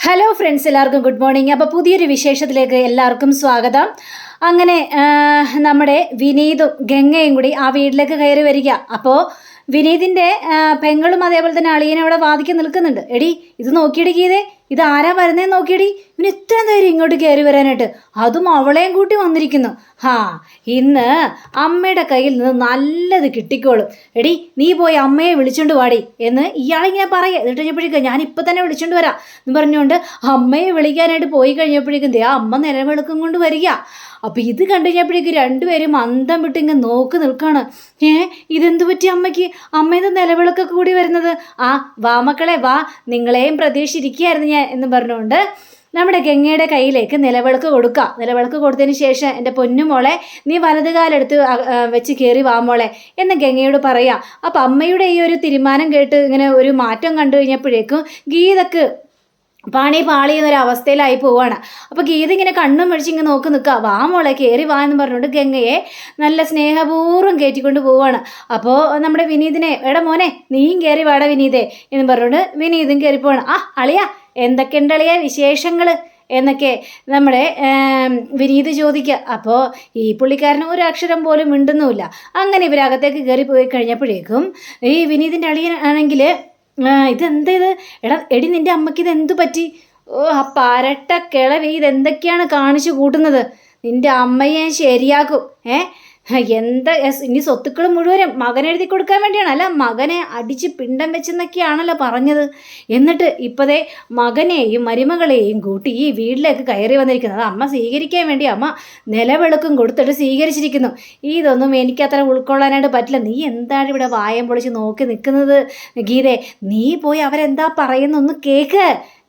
Hello friends, എല്ലാവർക്കും good morning. അപ്പോൾ പുതിയൊരു വിശേഷത്തിലേക്ക് എല്ലാവർക്കും സ്വാഗതം. അങ്ങനെ നമ്മുടെ വിനീതും ഗംഗയും കൂടി ആ വീട്ടിലേക്ക് കയറി വരിക. അപ്പോൾ വിനീതിൻ്റെ പെങ്ങളും അതേപോലെ തന്നെ അളിയനും അവിടെ വാദിക്കാൻ നിൽക്കുന്നുണ്ട്. എടി ഇത് നോക്കിയിടിക്കീതേ, ഇത് ആരാ വരുന്നതെന്ന് നോക്കിയടി, ഇവന് ഇത്ര നേരം ഇങ്ങോട്ട് കയറി വരാനായിട്ട്, അതും അവളെയും കൂട്ടി വന്നിരിക്കുന്നു. ഇന്ന് അമ്മയുടെ കയ്യിൽ നിന്ന് നല്ലത് കിട്ടിക്കോളും. എടി നീ പോയി അമ്മയെ വിളിച്ചോണ്ട് വാടി എന്ന് ഇയാളിങ്ങനെ പറയുക. എന്നിട്ട് കഴിഞ്ഞപ്പോഴേക്കും ഞാൻ ഇപ്പം തന്നെ വിളിച്ചോണ്ട് വരാം എന്ന് പറഞ്ഞുകൊണ്ട് അമ്മയെ വിളിക്കാനായിട്ട് പോയി കഴിഞ്ഞപ്പോഴേക്കും ദേ അമ്മ നിലവിളക്കും കൊണ്ട് വരിക. അപ്പം ഇത് കണ്ടു കഴിഞ്ഞപ്പോഴേക്കും രണ്ടുപേരും അന്തം വിട്ട് ഇങ്ങനെ നോക്കി നിൽക്കുകയാണ്. ഇതെന്തു പറ്റി അമ്മയ്ക്ക്? അമ്മയുടെ നിലവിളക്കൊക്കെ കൂടി വരുന്നത്. വാ മക്കളെ വാ, നിങ്ങളെയും പ്രതീക്ഷിച്ചിരിക്കുകയായിരുന്നു ഞാൻ എന്ന് പറഞ്ഞുകൊണ്ട് നമ്മുടെ ഗംഗയുടെ കയ്യിലേക്ക് നിലവിളക്ക് കൊടുക്കുക. നിലവിളക്ക് കൊടുത്തതിന് ശേഷം എൻ്റെ പൊന്നുമോളെ നീ വലതുകാലെടുത്ത് വെച്ച് കയറി വാ മോളെ എന്ന് ഗംഗയോട് പറയാം. അപ്പം അമ്മയുടെ ഈ ഒരു തീരുമാനം കേട്ട് ഇങ്ങനെ ഒരു മാറ്റം കണ്ടു കഴിഞ്ഞപ്പോഴേക്കും ഗീതക്ക് പാളി എന്നൊരവസ്ഥയിലായി പോവാണ്. അപ്പോൾ ഗീത ഇങ്ങനെ കണ്ണും മേടിച്ച് ഇങ്ങനെ നോക്കി നിൽക്കുക. വാ മോളെ കയറി വാ എന്ന് പറഞ്ഞുകൊണ്ട് ഗംഗയെ നല്ല സ്നേഹപൂർവ്വം കയറ്റിക്കൊണ്ട് പോവാണ്. അപ്പോൾ നമ്മുടെ വിനീതിനെ എടാ മോനെ നീയും കയറി വാട വിനീതേ എന്ന് പറഞ്ഞുകൊണ്ട് വിനീതും കയറി പോവാണ്. അളിയ എന്തൊക്കെയുണ്ട് അളിയ വിശേഷങ്ങൾ എന്നൊക്കെ നമ്മുടെ വിനീത് ചോദിക്കുക. അപ്പോൾ ഈ പുള്ളിക്കാരന് ഒരു അക്ഷരം പോലും മിണ്ടുന്നുമില്ല. അങ്ങനെ ഇവരകത്തേക്ക് കയറി പോയി കഴിഞ്ഞപ്പോഴേക്കും ഈ വിനീതിൻ്റെ അളിയൻ ആണെങ്കിൽ ഇതെന്താ ഇത്? എടി നിൻ്റെ അമ്മയ്ക്ക് ഇത് എന്തു പറ്റി? ആ പരട്ട കിളവി ഇതെന്തൊക്കെയാണ് കാണിച്ചു കൂട്ടുന്നത്? നിൻ്റെ അമ്മയെ ശരിയാക്കും. എന്താ ഇനി സ്വത്തുക്കൾ മുഴുവനും മകനെഴുതി കൊടുക്കാൻ വേണ്ടിയാണ്, അല്ല മകനെ അടിച്ച് പിണ്ടം വെച്ചെന്നൊക്കെയാണല്ലോ പറഞ്ഞത്. എന്നിട്ട് ഇപ്പോഴേ മകനെയും മരുമകളെയും കൂട്ടി ഈ വീട്ടിലേക്ക് കയറി വന്നിരിക്കുന്നത് അമ്മ സ്വീകരിക്കാൻ വേണ്ടി അമ്മ നിലവിളക്കും കൊടുത്തിട്ട് സ്വീകരിച്ചിരിക്കുന്നു. ഇതൊന്നും എനിക്കത്ര ഉൾക്കൊള്ളാനായിട്ട് പറ്റില്ല. നീ എന്താണ് ഇവിടെ വായം പൊളിച്ച് നോക്കി നിൽക്കുന്നത്? ഗീതേ, നീ പോയി അവരെന്താ പറയുന്നൊന്ന് കേൾക്ക്.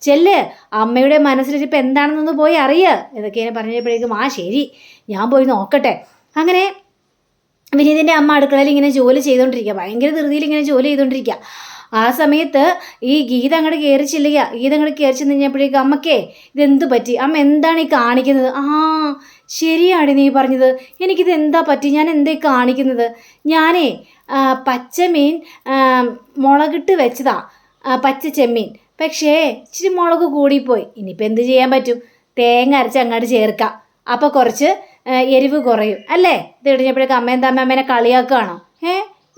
ചെല്ല്, അമ്മയുടെ മനസ്സിലിരിപ്പോൾ എന്താണെന്നൊന്ന് പോയി അറിയുക ഇതൊക്കെ പറഞ്ഞപ്പോഴേക്കും ശരി ഞാൻ പോയി നോക്കട്ടെ. അങ്ങനെ വിനീതിൻ്റെ അമ്മ അടുക്കളയിൽ ഇങ്ങനെ ജോലി ചെയ്തുകൊണ്ടിരിക്കുക, ഭയങ്കര ധൃതിയിൽ ഇങ്ങനെ ജോലി ചെയ്തുകൊണ്ടിരിക്കുക. ആ സമയത്ത് ഈ ഗീത അങ്ങോട്ട് കയറി ചെല്ലുക. ഗീത അങ്ങോട്ട് കയറി ചെന്ന് കഴിഞ്ഞപ്പോഴേക്കും അമ്മക്കേ ഇതെന്ത് പറ്റി? അമ്മ എന്താണ് ഈ കാണിക്കുന്നത്? ശരിയാണ് നീ പറഞ്ഞത്, എനിക്കിത് എന്താ പറ്റി? ഞാൻ എന്തേ കാണിക്കുന്നത്? ഞാനേ പച്ചമീൻ മുളകിട്ട് വെച്ചതാ, പച്ച ചെമ്മീൻ. പക്ഷേ ഇച്ചിരി മുളക് കൂടിപ്പോയി. ഇനിയിപ്പോൾ എന്ത് ചെയ്യാൻ പറ്റും? തേങ്ങ അരച്ച് അങ്ങോട്ട് ചേർക്കാം, അപ്പോൾ കുറച്ച് എരിവ് കുറയും അല്ലേ? ഇത് കഴിഞ്ഞപ്പോഴേക്കും അമ്മ എന്താ അമ്മേനെ കളിയാക്കുകയാണോ?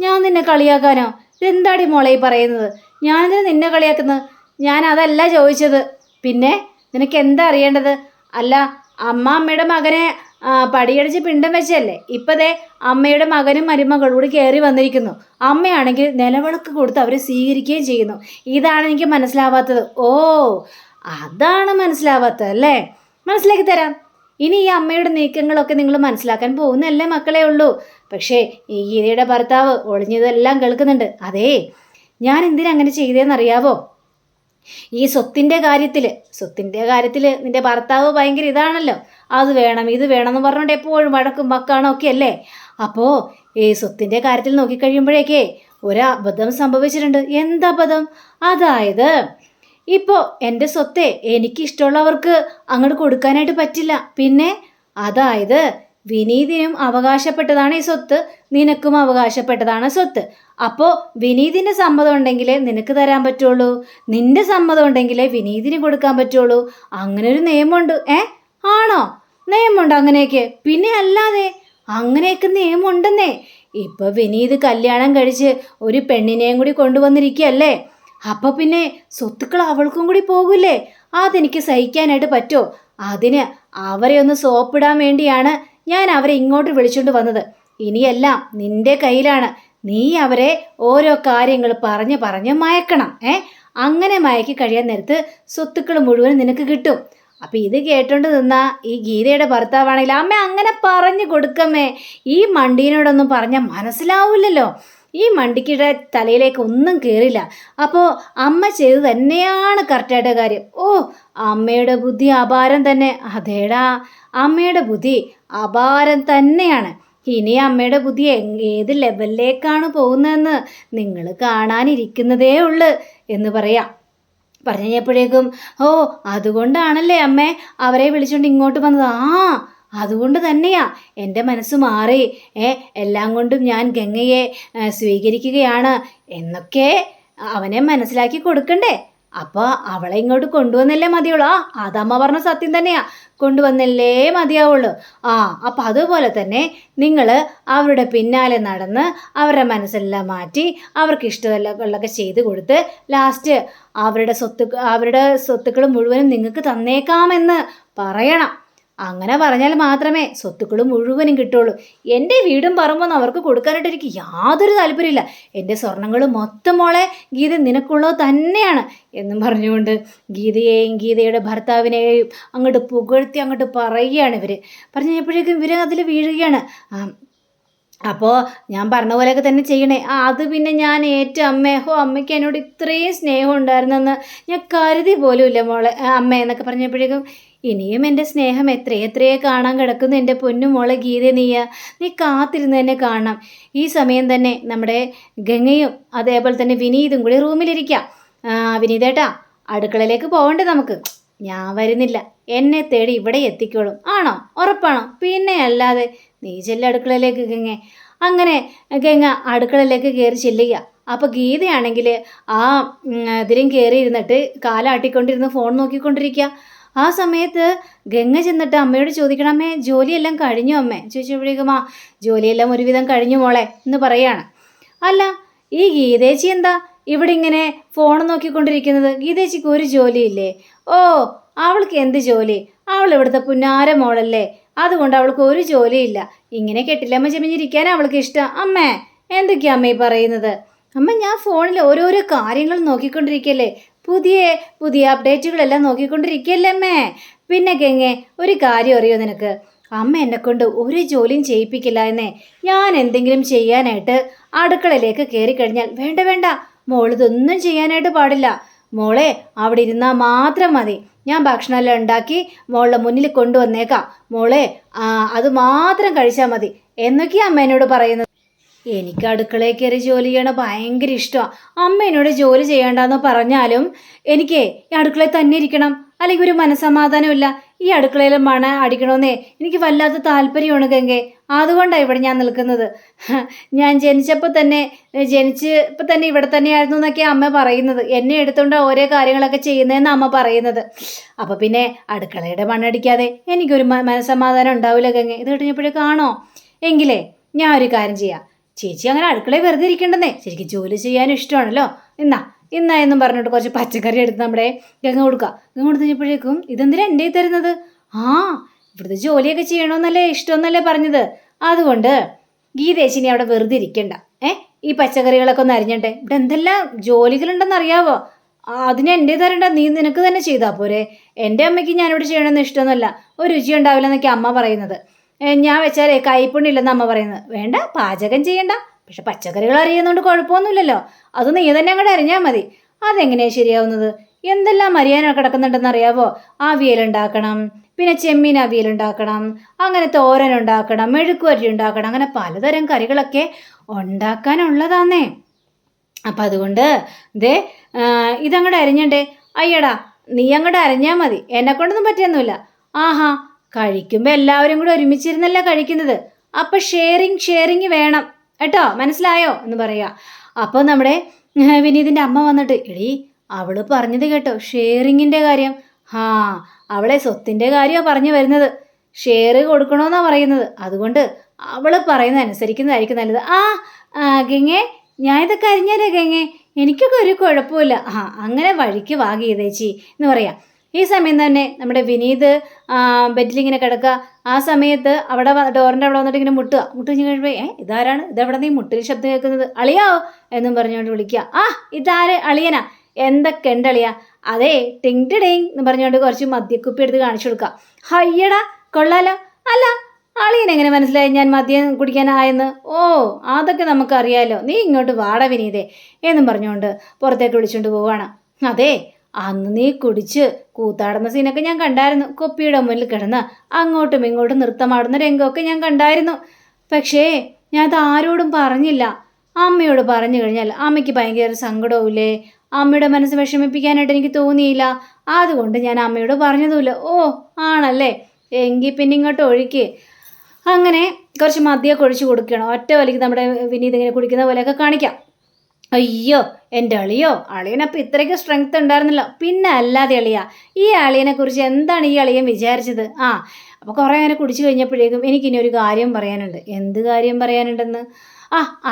ഞാൻ നിന്നെ കളിയാക്കാനോ? ഇതെന്താടി മോളെ ഈ പറയുന്നത്? ഞാനെന്തിനാ നിന്നെ കളിയാക്കുന്നത്? ഞാൻ അതല്ല ചോദിച്ചത്. പിന്നെ നിനക്ക് എന്താ അറിയേണ്ടത്? അല്ല അമ്മയുടെ മകനെ പടിയടിച്ച് പിണ്ടം വെച്ചല്ലേ, ഇപ്പതേ അമ്മയുടെ മകനും മരുമകളും കൂടി കയറി വന്നിരിക്കുന്നു. അമ്മയാണെങ്കിൽ നിലവിളക്ക് കൊടുത്ത് അവരെ സ്വീകരിക്കുകയും ചെയ്യുന്നു. ഇതാണ് എനിക്ക് മനസ്സിലാവാത്തത്. അതാണ് മനസ്സിലാവാത്തത് അല്ലേ? മനസ്സിലാക്കി തരാം. ഇനി ഈ അമ്മയുടെ നീക്കങ്ങളൊക്കെ നിങ്ങൾ മനസ്സിലാക്കാൻ പോകുന്നല്ലേ മക്കളെ ഉള്ളൂ. പക്ഷേ ഈ ഗീതയുടെ ഭർത്താവ് ഒളിഞ്ഞതെല്ലാം കേൾക്കുന്നുണ്ട്. അതേ, ഞാൻ എന്തിനാ അങ്ങനെ ചെയ്തതെന്നറിയാവോ? ഈ സ്വത്തിൻ്റെ കാര്യത്തിൽ നിൻ്റെ ഭർത്താവ് ഭയങ്കര ഇതാണല്ലോ, അത് വേണം ഇത് വേണം എന്ന് പറഞ്ഞുകൊണ്ട് എപ്പോഴും വഴക്കും വക്കാണോ ഒക്കെ അല്ലേ. അപ്പോൾ ഈ സ്വത്തിൻ്റെ കാര്യത്തിൽ നോക്കിക്കഴിയുമ്പോഴേക്കേ ഒരു അബദ്ധം സംഭവിച്ചിട്ടുണ്ട്. എന്തബദ്ധം? അതായത് ഇപ്പോൾ എൻ്റെ സ്വത്തെ എനിക്കിഷ്ടമുള്ളവർക്ക് അങ്ങോട്ട് കൊടുക്കാനായിട്ട് പറ്റില്ല. പിന്നെ അതായത് വിനീതിനും അവകാശപ്പെട്ടതാണ് ഈ സ്വത്ത്, നിനക്കും അവകാശപ്പെട്ടതാണ് സ്വത്ത്. അപ്പോൾ വിനീതിൻ്റെ സമ്മതം ഉണ്ടെങ്കിലേ നിനക്ക് തരാൻ പറ്റുള്ളൂ, നിൻ്റെ സമ്മതം ഉണ്ടെങ്കിലേ വിനീതിന് കൊടുക്കാൻ പറ്റുള്ളൂ. അങ്ങനെ ഒരു നിയമമുണ്ട്. ആണോ? നിയമമുണ്ട് അങ്ങനെയൊക്കെ? പിന്നെ അല്ലാതെ അങ്ങനെയൊക്കെ നിയമമുണ്ടെന്നേ. ഇപ്പോൾ വിനീത് കല്യാണം കഴിച്ച് ഒരു പെണ്ണിനെയും കൂടി കൊണ്ടുവന്നിരിക്കുകയല്ലേ. അപ്പോൾ പിന്നെ സ്വത്തുക്കൾ അവൾക്കും കൂടി പോകില്ലേ? അതെനിക്ക് സഹിക്കാനായിട്ട് പറ്റുമോ? അതിന് അവരെ ഒന്ന് സോപ്പിടാൻ വേണ്ടിയാണ് ഞാൻ അവരെ ഇങ്ങോട്ട് വിളിച്ചുകൊണ്ട് വന്നത്. ഇനിയെല്ലാം നിൻ്റെ കയ്യിലാണ്. നീ അവരെ ഓരോ കാര്യങ്ങൾ പറഞ്ഞ് മയക്കണം. അങ്ങനെ മയക്കി കഴിയാൻ നേരത്ത് സ്വത്തുക്കൾ മുഴുവൻ നിനക്ക് കിട്ടും. അപ്പം ഇത് കേട്ടോണ്ട് നിന്നാ ഈ ഗീതയുടെ ഭർത്താവാണെങ്കിൽ അമ്മ അങ്ങനെ പറഞ്ഞു കൊടുക്കമ്മേ, ഈ മണ്ടീനോടൊന്നും പറഞ്ഞാൽ മനസ്സിലാവില്ലല്ലോ, ഈ മണ്ടിക്കിടെ തലയിലേക്ക് ഒന്നും കയറില്ല. അപ്പോൾ അമ്മ ചെയ്ത് തന്നെയാണ് കറക്റ്റായിട്ട് കാര്യം. അമ്മയുടെ ബുദ്ധി അപാരം തന്നെ. അതേടാ, അമ്മയുടെ ബുദ്ധി അപാരം തന്നെയാണ്. ഇനി അമ്മയുടെ ബുദ്ധി ഏത് ലെവലിലേക്കാണ് പോകുന്നതെന്ന് നിങ്ങൾ കാണാനിരിക്കുന്നതേ ഉള്ളു എന്ന് പറയാം. പറഞ്ഞു കഴിഞ്ഞപ്പോഴേക്കും അതുകൊണ്ടാണല്ലേ അമ്മേ അവരെ വിളിച്ചുകൊണ്ട് ഇങ്ങോട്ട് വന്നത്? അതുകൊണ്ട് തന്നെയാ എൻ്റെ മനസ്സ് മാറി. എല്ലാം കൊണ്ടും ഞാൻ ഗംഗയെ സ്വീകരിക്കുകയാണ് എന്നൊക്കെ അവനെ മനസ്സിലാക്കി കൊടുക്കണ്ടേ? അപ്പോൾ അവളെ ഇങ്ങോട്ട് കൊണ്ടുവന്നല്ലേ മതിയുള്ളൂ. അതമ്മ പറഞ്ഞ സത്യം തന്നെയാ, കൊണ്ടുവന്നല്ലേ മതിയാവുള്ളൂ. അപ്പം അതുപോലെ തന്നെ നിങ്ങൾ അവരുടെ പിന്നാലെ നടന്ന് അവരുടെ മനസ്സെല്ലാം മാറ്റി അവർക്ക് ഇഷ്ടമുള്ളതൊക്കെ ചെയ്ത് കൊടുത്ത് ലാസ്റ്റ് അവരുടെ സ്വത്തുക്കൾ മുഴുവനും നിങ്ങൾക്ക് തന്നേക്കാമെന്ന് പറയണം. അങ്ങനെ പറഞ്ഞാൽ മാത്രമേ സ്വത്തുക്കൾ മുഴുവനും കിട്ടുള്ളൂ. എൻ്റെ വീടും പറമ്പൊന്നും അവർക്ക് കൊടുക്കാനായിട്ട് എനിക്ക് യാതൊരു താല്പര്യമില്ല. എൻ്റെ സ്വർണ്ണങ്ങൾ മൊത്തം മോളെ ഗീത നിനക്കുള്ളത് തന്നെയാണ് എന്നും പറഞ്ഞുകൊണ്ട് ഗീതയെയും ഗീതയുടെ ഭർത്താവിനെയും അങ്ങോട്ട് പുകഴ്ത്തി അങ്ങോട്ട് പറയുകയാണ് ഇവർ. പറഞ്ഞു കഴിഞ്ഞപ്പോഴേക്കും ഇവർ അതിൽ വീഴുകയാണ്. അപ്പോൾ ഞാൻ പറഞ്ഞ പോലെയൊക്കെ തന്നെ ചെയ്യണേ. അത് പിന്നെ ഞാൻ അമ്മേ, അമ്മയ്ക്ക് എന്നോട് ഇത്രയും സ്നേഹം ഉണ്ടായിരുന്നെന്ന് ഞാൻ കരുതി പോലും ഇല്ല മോളെ അമ്മ എന്നൊക്കെ പറഞ്ഞപ്പോഴേക്കും ഇനിയും എൻ്റെ സ്നേഹം എത്രയെത്രയെ കാണാൻ കിടക്കുന്നു എൻ്റെ പൊന്നു മോളെ ഗീത. നീ കാത്തിരുന്ന് തന്നെ കാണണം. ഈ സമയം തന്നെ നമ്മുടെ ഗംഗയും അതേപോലെ തന്നെ വിനീതും കൂടി റൂമിലിരിക്കാം. വിനീതേട്ടാ, അടുക്കളയിലേക്ക് പോകണ്ടേ നമുക്ക്? ഞാൻ വരുന്നില്ല, എന്നെ തേടി ഇവിടെ എത്തിക്കോളും. ആണോ? ഉറപ്പാണോ? പിന്നെ അല്ലാതെ. നീ ചെല്ല അടുക്കളയിലേക്ക് ഗംഗ. അങ്ങനെ ഗംഗ അടുക്കളയിലേക്ക് കയറി ചെല്ലുക. അപ്പോൾ ഗീതയാണെങ്കിൽ ഇതിലും കയറി ഇരുന്നിട്ട് കാലാട്ടിക്കൊണ്ടിരുന്ന് ഫോൺ നോക്കിക്കൊണ്ടിരിക്കുക. ആ സമയത്ത് ഗംഗ ചെന്നിട്ട് അമ്മയോട് ചോദിക്കണം, അമ്മേ ജോലിയെല്ലാം കഴിഞ്ഞു അമ്മേ? ചോദിച്ചപ്പോഴേക്കും ജോലിയെല്ലാം ഒരുവിധം കഴിഞ്ഞു മോളെ എന്ന് പറയാണ്. അല്ല, ഈ ഗീതേച്ചി എന്താ ഇവിടെ ഇങ്ങനെ ഫോൺ നോക്കിക്കൊണ്ടിരിക്കുന്നത്? ഗീതേച്ചിക്ക് ഒരു ജോലിയില്ലേ? അവൾക്ക് എന്ത് ജോലി? അവൾ ഇവിടുത്തെ പുന്നാര മോളല്ലേ, അതുകൊണ്ട് അവൾക്ക് ഒരു ജോലിയില്ല. ഇങ്ങനെ കെട്ടിലമ്മ ചെമിഞ്ഞിരിക്കാൻ അവൾക്ക് ഇഷ്ടം. അമ്മേ എന്തൊക്കെയാ അമ്മ ഈ പറയുന്നത്? അമ്മ ഞാൻ ഫോണിൽ ഓരോരോ കാര്യങ്ങൾ നോക്കിക്കൊണ്ടിരിക്കല്ലേ, പുതിയ പുതിയ അപ്ഡേറ്റുകളെല്ലാം നോക്കിക്കൊണ്ടിരിക്കല്ലേ അമ്മേ. പിന്നെ ഗംഗെ, ഒരു കാര്യം അറിയോ നിനക്ക്? അമ്മ എന്നെക്കൊണ്ട് ഒരു ജോലിയും ചെയ്യിപ്പിക്കില്ല എന്നേ. ഞാൻ എന്തെങ്കിലും ചെയ്യാനായിട്ട് അടുക്കളയിലേക്ക് കയറി കഴിഞ്ഞാൽ വേണ്ട മോളിതൊന്നും ചെയ്യാനായിട്ട് പാടില്ല. മോളെ അവിടെ ഇരുന്നാൽ മാത്രം മതി. ഞാൻ ഭക്ഷണമെല്ലാം ഉണ്ടാക്കി മോളുടെ മുന്നിൽ കൊണ്ടുവന്നേക്കാം. മോളെ അത് മാത്രം കഴിച്ചാൽ മതി എന്നൊക്കെയാണ് അമ്മ എന്നോട് പറയുന്നത്. എനിക്ക് അടുക്കളയിൽ കയറി ജോലി ചെയ്യണ ഭയങ്കര ഇഷ്ടമാണ്. അമ്മ എന്നോട് ജോലി ചെയ്യേണ്ടെന്ന് പറഞ്ഞാലും എനിക്ക് ഈ അടുക്കളയിൽ തന്നെ ഇരിക്കണം, അല്ലെങ്കിൽ ഒരു മനസ്സമാധാനമില്ല. ഈ അടുക്കളയിൽ മണ അടിക്കണമെന്നേ എനിക്ക് വല്ലാത്ത താല്പര്യമാണ് ഗംഗെ. അതുകൊണ്ടാണ് ഇവിടെ ഞാൻ നിൽക്കുന്നത്. ഞാൻ ജനിച്ചപ്പോൾ തന്നെ ഇവിടെ തന്നെയായിരുന്നു എന്നൊക്കെ അമ്മ പറയുന്നത്. എന്നെ എടുത്തുകൊണ്ട് ഓരോ കാര്യങ്ങളൊക്കെ ചെയ്യുന്നതെന്ന് അമ്മ പറയുന്നത്. അപ്പോൾ പിന്നെ അടുക്കളയുടെ മണ്ണടിക്കാതെ എനിക്കൊരു മനസ്സമാധാനം ഉണ്ടാവില്ല ഗംഗെ. ഇത് കഴിഞ്ഞപ്പോഴേക്കാണോ? എങ്കിലേ ഞാൻ ഒരു കാര്യം ചെയ്യാം. ചേച്ചി അങ്ങനെ അടുക്കളയിൽ വെറുതെ ഇരിക്കേണ്ടെന്നേ, ശരിക്കും ജോലി ചെയ്യാനും ഇഷ്ടമാണല്ലോ. ഇന്നാ എന്നും പറഞ്ഞിട്ട് കുറച്ച് പച്ചക്കറി എടുത്ത് നമ്മുടെ ഗംഗ കൊടുക്കുക. ഗംഗ കൊടുത്തു കഴിഞ്ഞപ്പോഴേക്കും ഇതെന്തിനാ എൻ്റെ തരുന്നത്? ഇവിടുത്തെ ജോലിയൊക്കെ ചെയ്യണമെന്നല്ലേ ഇഷ്ടമെന്നല്ലേ പറഞ്ഞത്. അതുകൊണ്ട് ഗീതേച്ചിനി അവിടെ വെറുതെ ഇരിക്കണ്ട. ഈ പച്ചക്കറികളൊക്കെ ഒന്ന് അരിഞ്ഞട്ടെ. ഇവിടെ എന്തെല്ലാം ജോലികളുണ്ടെന്ന് അറിയാവോ? അതിന് എൻ്റെ തരണ്ട, നിനക്ക് തന്നെ ചെയ്താൽ പോരെ. എൻ്റെ അമ്മയ്ക്ക് ഞാനിവിടെ ചെയ്യണമെന്ന് ഇഷ്ടമൊന്നുമല്ല, ഒരു രുചി ഉണ്ടാവില്ല എന്നൊക്കെ അമ്മ പറയുന്നത്. ഞാൻ വെച്ചാലേ കൈപ്പുണ്ണില്ലെന്ന് അമ്മ പറയുന്നത്. വേണ്ട, പാചകം ചെയ്യണ്ട, പക്ഷെ പച്ചക്കറികൾ അറിയുന്നതുകൊണ്ട് കുഴപ്പമൊന്നുമില്ലല്ലോ. അത് നീ തന്നെ അങ്ങോട്ട് അരിഞ്ഞാൽ മതി. അതെങ്ങനെയാണ് ശരിയാവുന്നത്? എന്തെല്ലാം അരിയാനോ കിടക്കുന്നുണ്ടെന്ന് അറിയാവോ? അവിയലുണ്ടാക്കണം, പിന്നെ ചെമ്മീൻ അവിയലുണ്ടാക്കണം, അങ്ങനെ തോരനുണ്ടാക്കണം, മെഴുക്കുവരട്ടി ഉണ്ടാക്കണം, അങ്ങനെ പലതരം കറികളൊക്കെ ഉണ്ടാക്കാനുള്ളതാന്നേ. അപ്പം അതുകൊണ്ട് ഇതങ്ങോട്ട് അരിഞ്ഞണ്ടേ. അയ്യടാ, നീ അങ്ങോട്ട് അരിഞ്ഞാൽ മതി, എന്നെക്കൊണ്ടൊന്നും പറ്റിയൊന്നുമില്ല. കഴിക്കുമ്പോൾ എല്ലാവരും കൂടെ ഒരുമിച്ചിരുന്നല്ലേ കഴിക്കുന്നത്. അപ്പം ഷെയറിങ് വേണം കേട്ടോ, മനസ്സിലായോ എന്ന് പറയാ. അപ്പോൾ നമ്മുടെ വിനീതിൻ്റെ അമ്മ വന്നിട്ട്, എടീ അവള് പറഞ്ഞത് കേട്ടോ, ഷെയറിങ്ങിൻ്റെ കാര്യം. അവളെ സ്വത്തിൻ്റെ കാര്യമാണ് പറഞ്ഞു വരുന്നത്. ഷെയർ കൊടുക്കണമെന്നാണ് പറയുന്നത്. അതുകൊണ്ട് അവൾ പറയുന്നത് അനുസരിക്കുന്നതായിരിക്കും നല്ലത്. ഗംഗേ, ഞാൻ ഇതൊക്കെ അറിഞ്ഞാലേ ഗംഗേ, എനിക്കൊക്കെ ഒരു കുഴപ്പമില്ല. അങ്ങനെ വഴിക്ക് വാ ഗീതേച്ചി എന്ന് പറയാം. ഈ സമയം തന്നെ നമ്മുടെ വിനീത് ബെഡിലിങ്ങനെ കിടക്കുക. ആ സമയത്ത് അവിടെ ഡോറിൻ്റെ അവിടെ വന്നിട്ട് ഇങ്ങനെ മുട്ടുക കഴിയുമ്പോൾ ഇതാരാണ്? ഇതെവിടെ നീ മുട്ടിൽ ശബ്ദം കേൾക്കുന്നത്? അളിയാവോ എന്നും പറഞ്ഞുകൊണ്ട് വിളിക്കുക. ഇതാര്? അളിയനാ? എന്തൊക്കെ ഉണ്ട് അളിയ? അതെ, ടിങ് ടിങ് എന്ന് പറഞ്ഞുകൊണ്ട് കുറച്ച് മദ്യക്കുപ്പി എടുത്ത് കാണിച്ചു കൊടുക്കുക. ഹയ്യടാ, കൊള്ളാലോ. അല്ല, അളിയനെങ്ങനെ മനസ്സിലായി ഞാൻ മദ്യം കുടിക്കാനായെന്ന്? അതൊക്കെ നമുക്കറിയാലോ. നീ ഇങ്ങോട്ട് വാട വിനീതേ എന്നും പറഞ്ഞുകൊണ്ട് പുറത്തേക്ക് വിളിച്ചുകൊണ്ട് പോവുകയാണ്. അതെ, അന്ന് നീ കുടിച്ച് കൂത്താടുന്ന സീനൊക്കെ ഞാൻ കണ്ടായിരുന്നു. കുപ്പിയുടെ മുന്നിൽ കിടന്ന് അങ്ങോട്ടും ഇങ്ങോട്ടും നൃത്തമാടുന്ന രംഗമൊക്കെ ഞാൻ കണ്ടായിരുന്നു. പക്ഷേ ഞാൻ അത് ആരോടും പറഞ്ഞില്ല. അമ്മയോട് പറഞ്ഞു കഴിഞ്ഞാൽ അമ്മയ്ക്ക് ഭയങ്കര സങ്കടവുമില്ലേ? അമ്മയുടെ മനസ്സ് വിഷമിപ്പിക്കാനായിട്ട് എനിക്ക് തോന്നിയില്ല. അതുകൊണ്ട് ഞാൻ അമ്മയോട് പറഞ്ഞതുമില്ല. ആണല്ലേ, എങ്കിൽ പിന്നെ ഇങ്ങോട്ട് ഒഴിക്ക്. അങ്ങനെ കുറച്ച് മദ്യമൊക്കെ ഒഴിച്ച് കൊടുക്കണം. ഒറ്റ വലിക്ക് നമ്മുടെ വിനീത് ഇങ്ങനെ കുടിക്കുന്ന പോലെയൊക്കെ കാണിക്കാം. അയ്യോ എൻ്റെ അളിയനപ്പം ഇത്രയ്ക്ക് സ്ട്രെങ്ത് ഉണ്ടായിരുന്നില്ല. പിന്നെ അല്ലാതെ ഈ അളിയനെക്കുറിച്ച് എന്താണ് ഈ അളിയൻ വിചാരിച്ചത്? അപ്പോൾ കുറേ അങ്ങനെ കുടിച്ചു കഴിഞ്ഞപ്പോഴേക്കും എനിക്കിനി ഒരു കാര്യം പറയാനുണ്ട്. എന്ത് കാര്യം പറയാനുണ്ടെന്ന്?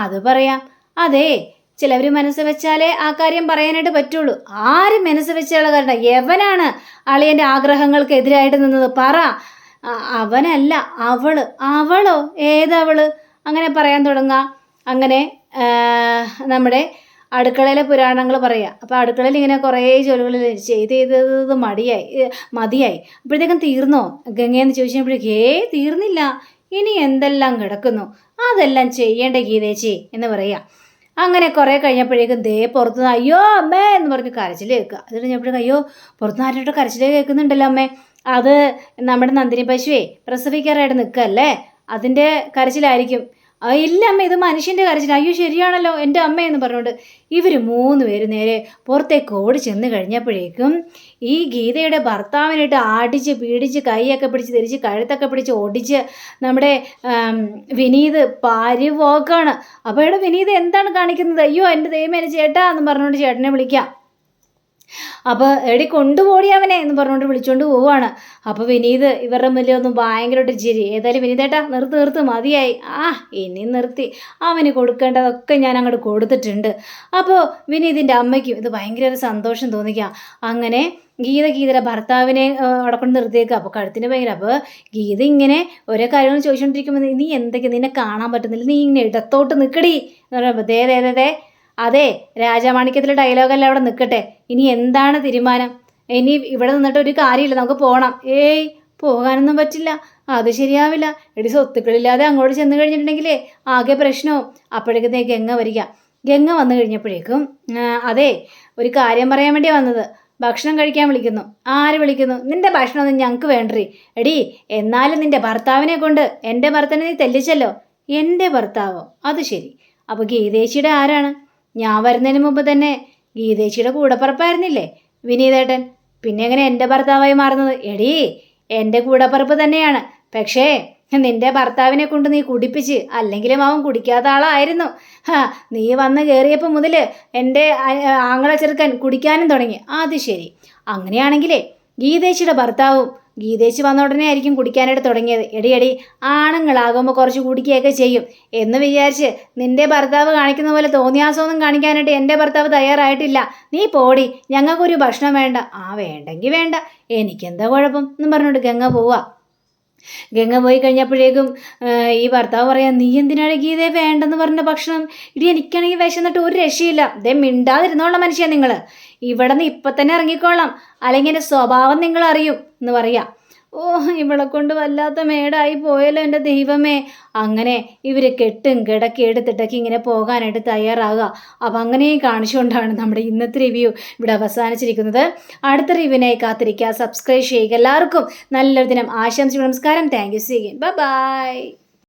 അത് പറയാം. അതേ, ചിലവർ മനസ്സ് വെച്ചാലേ ആ കാര്യം പറയാനായിട്ട് പറ്റുള്ളൂ. ആരും മനസ്സ് വെച്ചുള്ള കാരണം എവനാണ് അളിയൻ്റെ ആഗ്രഹങ്ങൾക്ക് എതിരായിട്ട് നിന്നത്? പറ. അവനല്ല, അവള്. അവളോ? ഏതവള്? അങ്ങനെ പറയാൻ തുടങ്ങാം. അങ്ങനെ നമ്മുടെ അടുക്കളയിലെ പുരാണങ്ങൾ പറയുക. അപ്പോൾ അടുക്കളയിൽ ഇങ്ങനെ കുറേ ജോലികൾ ചെയ്ത് മതിയായി. അപ്പോഴത്തേക്കും തീർന്നോ ഗംഗയെന്ന് ചോദിച്ചപ്പോഴേക്കേ തീർന്നില്ല, ഇനി എന്തെല്ലാം കിടക്കുന്നു, അതെല്ലാം ചെയ്യേണ്ട ഗീതേച്ചി എന്ന് പറയുക. അങ്ങനെ കുറേ കഴിഞ്ഞപ്പോഴേക്കും പുറത്തുനിന്ന് അയ്യോ അമ്മേ എന്ന് പറഞ്ഞ് കരച്ചിൽ കേൾക്കുക. അത് കഴിഞ്ഞപ്പോഴേക്കും അയ്യോ പുറത്തുനിന്ന് ആരുടെ കരച്ചിൽ കേൾക്കുന്നുണ്ടല്ലോ അമ്മേ. അത് നമ്മുടെ നന്ദിനി പശുവേ പ്രസവിക്കാറായിട്ട് നിൽക്കല്ലേ, അതിൻ്റെ കരച്ചിലായിരിക്കും. ഇല്ല അമ്മ, ഇത് മനുഷ്യൻ്റെ കരച്ചിൽ. അയ്യോ ശരിയാണല്ലോ എൻ്റെ അമ്മയെന്ന് പറഞ്ഞുകൊണ്ട് ഇവർ 3 പേര് നേരെ പുറത്തേക്ക് ഓടി ചെന്ന് കഴിഞ്ഞപ്പോഴേക്കും ഈ ഗീതയുടെ ഭർത്താവിനായിട്ട് ആടിച്ച് പീഡിച്ച് കൈയൊക്കെ പിടിച്ച് തിരിച്ച് കഴുത്തൊക്കെ പിടിച്ച് ഓടിച്ച് നമ്മുടെ വിനീത് പരിവോക്കാണ്. അപ്പോൾ ഇവിടെ വിനീത് എന്താണ് കാണിക്കുന്നത്? അയ്യോ എൻ്റെ ദൈവമേ ചേട്ടാ എന്ന് പറഞ്ഞുകൊണ്ട് ചേട്ടനെ വിളിക്കാം. അപ്പോൾ എടി കൊണ്ടുപോടി അവനെ എന്ന് പറഞ്ഞുകൊണ്ട് വിളിച്ചുകൊണ്ട് പോവുകയാണ്. അപ്പോൾ വിനീത് ഇവരുടെ മുന്നിൽ ഒന്നും ഭയങ്കരമായിട്ട് ചിരി. ഏതായാലും വിനീതേട്ടാ നിർത്ത് മതിയായി. ഇനി നിർത്തി, അവന് കൊടുക്കേണ്ടതൊക്കെ ഞാൻ അങ്ങോട്ട് കൊടുത്തിട്ടുണ്ട്. അപ്പോൾ വിനീതിൻ്റെ അമ്മയ്ക്കും ഇത് ഭയങ്കര ഒരു സന്തോഷം തോന്നിക്കുക. അങ്ങനെ ഗീതയുടെ ഭർത്താവിനെ അവിടെ കൊണ്ട് നിർത്തിയേക്കുക. അപ്പോൾ കഴുത്തിന് ഭയങ്കര. അപ്പോൾ ഗീത ഇങ്ങനെ ഓരോ കാര്യങ്ങൾ ചോദിച്ചുകൊണ്ടിരിക്കുമ്പോൾ നീ എന്തൊക്കെ നിന്നെ കാണാൻ പറ്റുന്നില്ല, നീ ഇങ്ങനെ ഇടത്തോട്ട് നിൽക്കടി എന്ന് പറയുമ്പോൾ അതെ രാജമാണിക്യത്തിലെ ഡയലോഗല്ല അവിടെ നിൽക്കട്ടെ, ഇനി എന്താണ് തീരുമാനം? ഇനി ഇവിടെ നിന്നിട്ട് ഒരു കാര്യമില്ല, നമുക്ക് പോകണം. പോകാനൊന്നും പറ്റില്ല, അത് ശരിയാവില്ല. എടി സ്വത്തുക്കളില്ലാതെ അങ്ങോട്ട് ചെന്ന് കഴിഞ്ഞിട്ടുണ്ടെങ്കിലേ ആകെ പ്രശ്നവും. അപ്പോഴേക്കത്തേ ഗംഗ വരിക. ഗംഗ വന്നു കഴിഞ്ഞപ്പോഴേക്കും അതെ ഒരു കാര്യം പറയാൻ വേണ്ടി വന്നത്, ഭക്ഷണം കഴിക്കാൻ വിളിക്കുന്നു. ആര് വിളിക്കുന്നു? നിൻ്റെ ഭക്ഷണമൊന്നും ഞങ്ങൾക്ക് വേണ്ടേ. എടി എന്നാലും നിൻ്റെ ഭർത്താവിനെ കൊണ്ട് എൻ്റെ ഭർത്താവിനെ നീ തെല്ലിച്ചല്ലോ. എൻ്റെ ഭർത്താവോ? അത് ശരി. അപ്പോൾ ഗീതേച്ചിയുടെ ആരാണ്? ഞാൻ വരുന്നതിന് മുമ്പ് തന്നെ ഗീതേച്ചിയുടെ കൂടപ്പറപ്പായിരുന്നില്ലേ വിനീതേട്ടൻ? പിന്നെ എങ്ങനെ എൻ്റെ ഭർത്താവായി മാറുന്നത്? എടീ എൻ്റെ കൂടപ്പറപ്പ് തന്നെയാണ്, പക്ഷേ നിൻ്റെ ഭർത്താവിനെ കൊണ്ട് നീ കുടിപ്പിച്ച്, അല്ലെങ്കിലും അവൻ കുടിക്കാത്ത ആളായിരുന്നു. നീ വന്ന് കയറിയപ്പോൾ മുതൽ എൻ്റെ ആങ്ങളെ ചെറുക്കൻ കുടിക്കാനും തുടങ്ങി. അത് ശരി. അങ്ങനെയാണെങ്കിലേ ഗീതേച്ചിയുടെ ഭർത്താവും ഗീതേച്ചി വന്ന ഉടനെ ആയിരിക്കും കുടിക്കാനായിട്ട് തുടങ്ങിയത്. എടി ആണുങ്ങളാകുമ്പോൾ കുറച്ച് കുടിക്കുകയൊക്കെ ചെയ്യും എന്ന് വിചാരിച്ച് നിൻ്റെ ഭർത്താവ് കാണിക്കുന്ന പോലെ തോന്നിയാസമൊന്നും കാണിക്കാനായിട്ട് എൻ്റെ ഭർത്താവ് തയ്യാറായിട്ടില്ല. നീ പോടി, ഞങ്ങൾക്കൊരു ഭക്ഷണം വേണ്ട. വേണ്ടെങ്കിൽ വേണ്ട, എനിക്കെന്താ കുഴപ്പം എന്നും പറഞ്ഞുകൊണ്ട് ഗംഗ പോവുക. ഗംഗ പോയി കഴിഞ്ഞപ്പോഴേക്കും ഈ ഭർത്താവ് പറയാം, നീ എന്തിനാണ് ഗീതയെ വേണ്ടെന്ന് പറഞ്ഞ ഭക്ഷണം? എനിക്കാണെങ്കിൽ വിശന്നിട്ട് ഒരു രക്ഷയില്ല. മിണ്ടാതിരുന്നോളാം മനുഷ്യ, നിങ്ങൾ ഇവിടെ നിന്ന് ഇപ്പം തന്നെ ഇറങ്ങിക്കോളാം, അല്ലെങ്കിൽ എൻ്റെ സ്വഭാവം നിങ്ങൾ അറിയും എന്ന് പറയാം. ഇവളെ കൊണ്ട് വല്ലാത്ത മേടായി പോയല്ലോ എൻ്റെ ദൈവമേ. അങ്ങനെ ഇവർ കെട്ടും കിടക്കി എടുത്തിട്ടൊക്കെ ഇങ്ങനെ പോകാനായിട്ട് തയ്യാറാകുക. അപ്പം അങ്ങനെയും കാണിച്ചുകൊണ്ടാണ് നമ്മുടെ ഇന്നത്തെ റിവ്യൂ ഇവിടെ അവസാനിച്ചിരിക്കുന്നത്. അടുത്ത റിവ്യൂവിനായി കാത്തിരിക്കുക, സബ്സ്ക്രൈബ് ചെയ്യുക. എല്ലാവർക്കും നല്ലൊരു ദിനം ആശംസിക്കുന്നു. നമസ്കാരം. Thank you. See again. By.